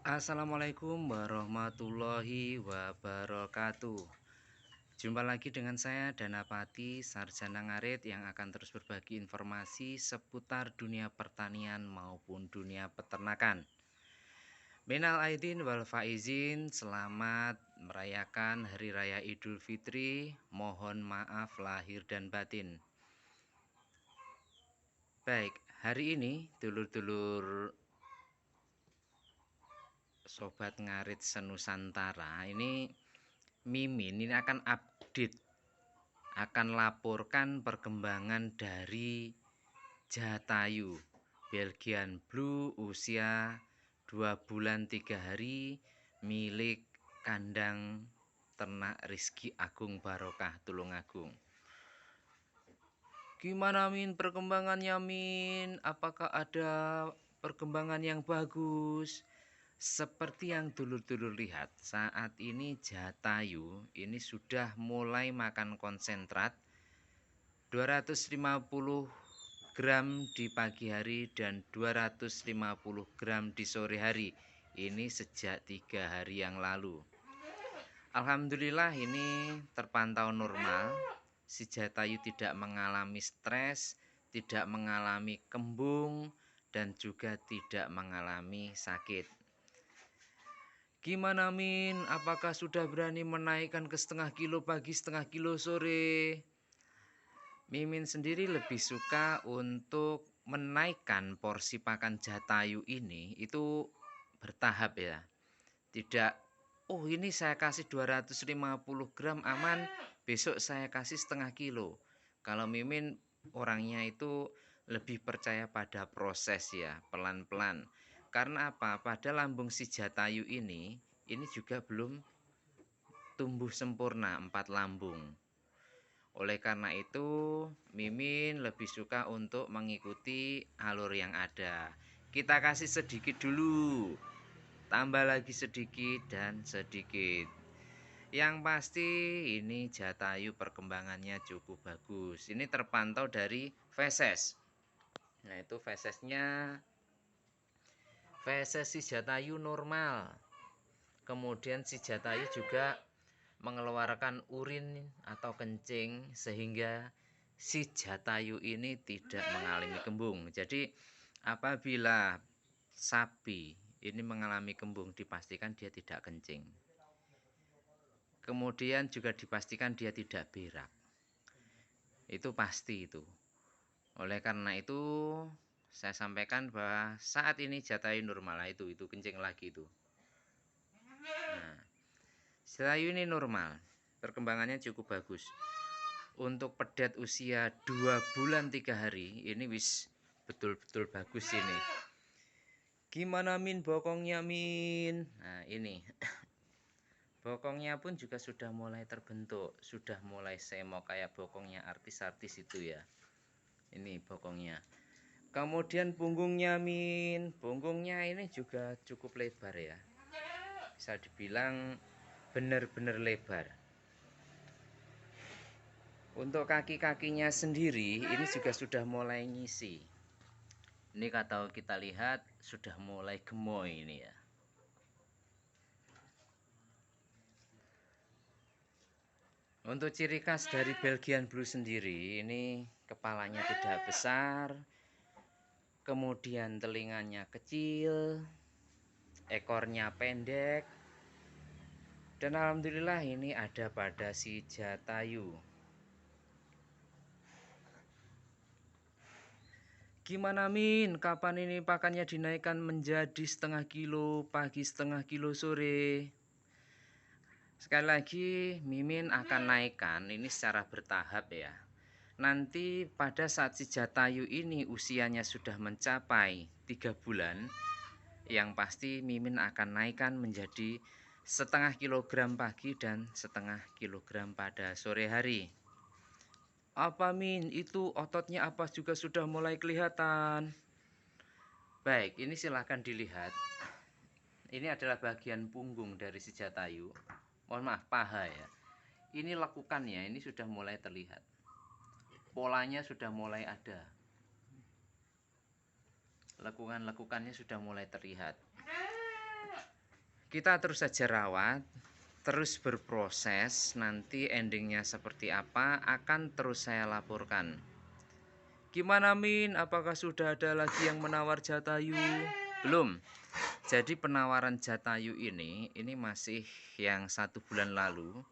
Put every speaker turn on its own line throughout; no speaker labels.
Assalamualaikum warahmatullahi wabarakatuh. Jumpa lagi dengan saya Danapati, Sarjana Ngarit yang akan terus berbagi informasi seputar dunia pertanian maupun dunia peternakan. Minal aidin wal faizin, selamat merayakan Hari Raya Idul Fitri. Mohon maaf lahir dan batin. Baik, hari ini dulur-dulur Sobat Ngarit Senusantara, ini Mimin ini akan update, akan laporkan perkembangan dari Jatayu Belgian Blue usia 2 bulan 3 hari milik kandang ternak Rizky Agung Barokah Tulungagung. Gimana Min perkembangannya Min? Apakah ada perkembangan yang bagus? Seperti yang dulur-dulur lihat, saat ini Jatayu ini sudah mulai makan konsentrat 250 gram di pagi hari dan 250 gram di sore hari. Ini sejak 3 hari yang lalu. Alhamdulillah ini terpantau normal. Si Jatayu tidak mengalami stres, tidak mengalami kembung, dan juga tidak mengalami sakit. Gimana Min? Apakah sudah berani menaikkan ke setengah kilo pagi, setengah kilo sore? Mimin sendiri lebih suka untuk menaikkan porsi pakan Jatayu ini itu bertahap ya. Tidak, oh ini saya kasih 250 gram aman, besok saya kasih setengah kilo. Kalau Mimin orangnya itu lebih percaya pada proses ya, pelan-pelan. Karena apa? Pada lambung si Jatayu ini juga belum tumbuh sempurna 4 lambung. Oleh karena itu, Mimin lebih suka untuk mengikuti alur yang ada. Kita kasih sedikit dulu, tambah lagi sedikit dan sedikit. Yang pasti ini Jatayu perkembangannya cukup bagus. Ini terpantau dari feses. Nah itu fesesnya, feses si Jatayu normal. Kemudian si Jatayu juga mengeluarkan urin atau kencing sehingga si Jatayu ini tidak mengalami kembung. Jadi apabila sapi ini mengalami kembung dipastikan dia tidak kencing. Kemudian juga dipastikan dia tidak berak. Itu pasti itu. Oleh karena itu saya sampaikan bahwa saat ini Jatayu normal itu kencing lagi itu. Nah, Jatayu ini normal, perkembangannya cukup bagus. Untuk pedet usia 2 bulan 3 hari ini wis betul-betul bagus ini. Gimana Min bokongnya Min? Nah ini bokongnya pun juga sudah mulai terbentuk, sudah mulai semok kayak bokongnya artis-artis itu ya. Ini bokongnya. Kemudian punggungnya Min, punggungnya ini juga cukup lebar ya. Bisa dibilang benar-benar lebar. Untuk kaki-kakinya sendiri ini juga sudah mulai ngisi. Ini kalau kita lihat sudah mulai gemoy ini ya. Untuk ciri khas dari Belgian Blue sendiri ini kepalanya tidak besar, kemudian telinganya kecil, ekornya pendek, dan alhamdulillah ini ada pada si Jatayu. Gimana Min? Kapan ini pakannya dinaikkan menjadi setengah kilo pagi, setengah kilo sore? Sekali lagi Mimin akan naikkan ini secara bertahap ya. Nanti pada saat si Jatayu ini usianya sudah mencapai 3 bulan, yang pasti Mimin akan naikkan menjadi setengah kilogram pagi dan setengah kilogram pada sore hari. Apa Min? Itu ototnya apa juga sudah mulai kelihatan? Baik, ini silahkan dilihat. Ini adalah bagian punggung dari si Jatayu. Mohon maaf, paha ya. Ini lekukannya, ini sudah mulai terlihat. Polanya sudah mulai ada. Lekukan-lekukannya sudah mulai terlihat. Kita terus saja rawat, terus berproses, nanti endingnya seperti apa akan terus saya laporkan. Gimana Min, apakah sudah ada lagi yang menawar Jatayu? Belum. Jadi penawaran Jatayu ini masih yang 1 bulan lalu.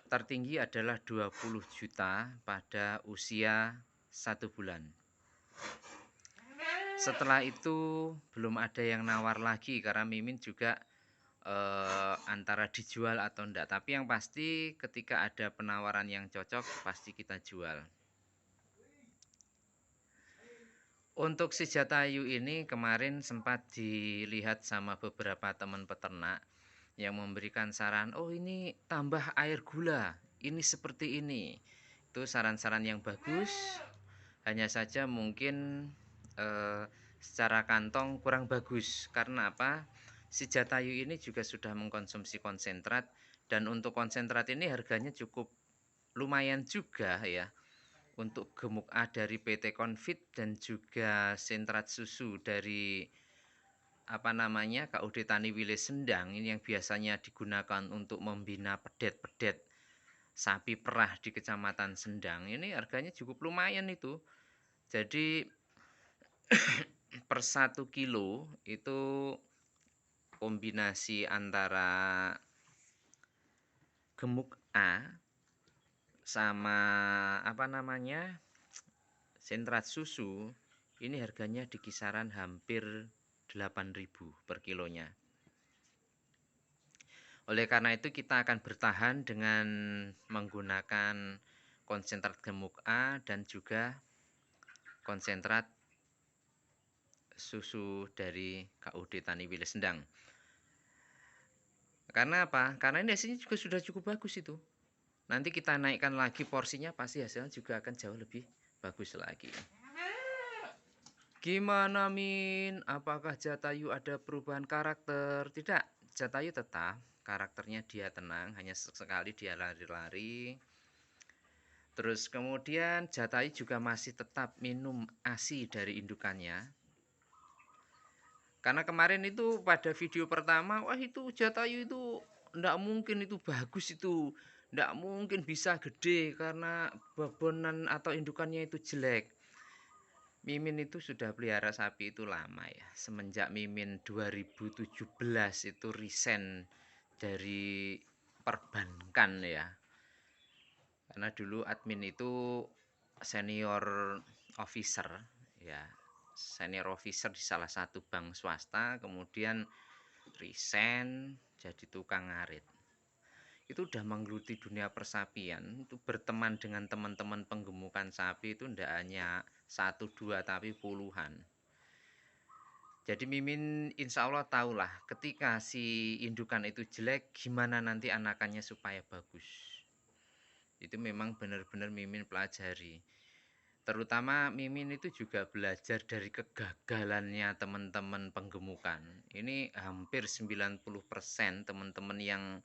Tertinggi adalah 20 juta pada usia 1 bulan. Setelah itu belum ada yang nawar lagi karena Mimin juga antara dijual atau enggak. Tapi yang pasti ketika ada penawaran yang cocok pasti kita jual. Untuk si Jatayu ini kemarin sempat dilihat sama beberapa teman peternak yang memberikan saran, oh ini tambah air gula, ini seperti ini. Itu saran-saran yang bagus, hanya saja mungkin secara kantong kurang bagus. Karena apa? Si Jatayu ini juga sudah mengkonsumsi konsentrat, dan untuk konsentrat ini harganya cukup lumayan juga ya. Untuk gemuk A dari PT Konfit dan juga sentrat susu dari KUD Tani Wilis Sendang, ini yang biasanya digunakan untuk membina pedet-pedet sapi perah di Kecamatan Sendang, ini harganya cukup lumayan itu. Jadi per 1 kilo itu kombinasi antara gemuk A sama sentrat susu, ini harganya di kisaran hampir 8.000 per kilonya. Oleh karena itu kita akan bertahan dengan menggunakan konsentrat gemuk A dan juga konsentrat susu dari KUD Tani Wilis Sendang. Karena apa? Karena ini hasilnya juga sudah cukup bagus itu. Nanti kita naikkan lagi porsinya, pasti hasilnya juga akan jauh lebih bagus lagi. Gimana Min? Apakah Jatayu ada perubahan karakter? Tidak, Jatayu tetap karakternya dia tenang, hanya sekali dia lari-lari. Terus kemudian Jatayu juga masih tetap minum ASI dari indukannya. Karena kemarin itu pada video pertama, wah itu Jatayu itu ndak mungkin itu bagus itu. Ndak mungkin bisa gede karena babonan atau indukannya itu jelek. Mimin itu sudah pelihara sapi itu lama ya. Semenjak Mimin 2017 itu resign dari perbankan ya. Karena dulu admin itu senior officer ya. Senior officer di salah satu bank swasta, kemudian resign jadi tukang ngarit. Itu udah menggeluti dunia persapian, itu berteman dengan teman-teman penggemukan sapi itu ndak hanya 1-2 tapi puluhan. Jadi Mimin insya Allah tahulah ketika si indukan itu jelek, gimana nanti anakannya supaya bagus. Itu memang benar-benar Mimin pelajari. Terutama Mimin itu juga belajar dari kegagalannya teman-teman penggemukan. Ini hampir 90% teman-teman yang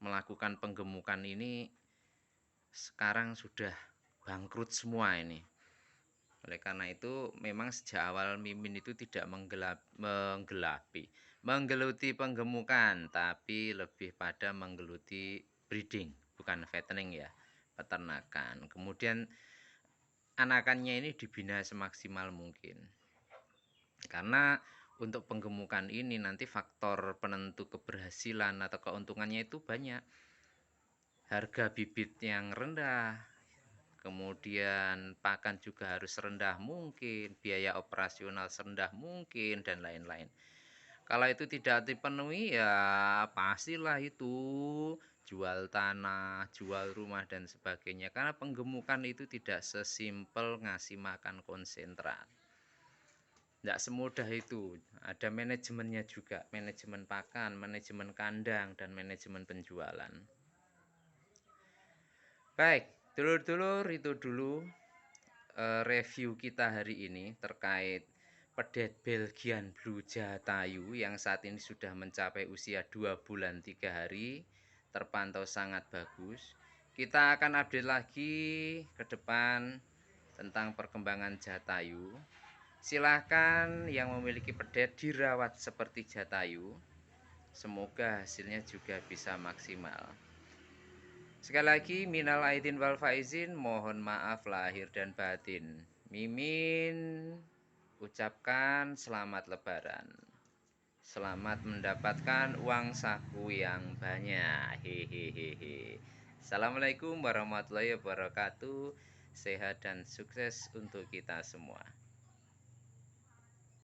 melakukan penggemukan ini sekarang sudah bangkrut semua ini. Oleh karena itu memang sejak awal Mimin itu tidak menggeluti penggemukan, tapi lebih pada menggeluti breeding, bukan fattening ya, peternakan. Kemudian anakannya ini dibina semaksimal mungkin. Karena untuk penggemukan ini nanti faktor penentu keberhasilan atau keuntungannya itu banyak. Harga bibit yang rendah, kemudian pakan juga harus rendah mungkin, biaya operasional serendah mungkin, dan lain-lain. Kalau itu tidak dipenuhi ya pastilah itu jual tanah, jual rumah dan sebagainya. Karena penggemukan itu tidak sesimpel ngasih makan konsentrat. Tidak semudah itu. Ada manajemennya juga, manajemen pakan, manajemen kandang, dan manajemen penjualan. Baik, dulur-dulur, itu dulu review kita hari ini terkait pedet Belgian Blue Jatayu yang saat ini sudah mencapai usia 2 bulan 3 hari, terpantau sangat bagus. Kita akan update lagi ke depan tentang perkembangan Jatayu. Silahkan yang memiliki pedet dirawat seperti Jatayu. Semoga hasilnya juga bisa maksimal. Sekali lagi, minal aidin wal faizin, mohon maaf lahir dan batin. Mimin ucapkan selamat lebaran. Selamat mendapatkan uang saku yang banyak. Hehehe. Assalamualaikum warahmatullahi wabarakatuh. Sehat dan sukses untuk kita semua.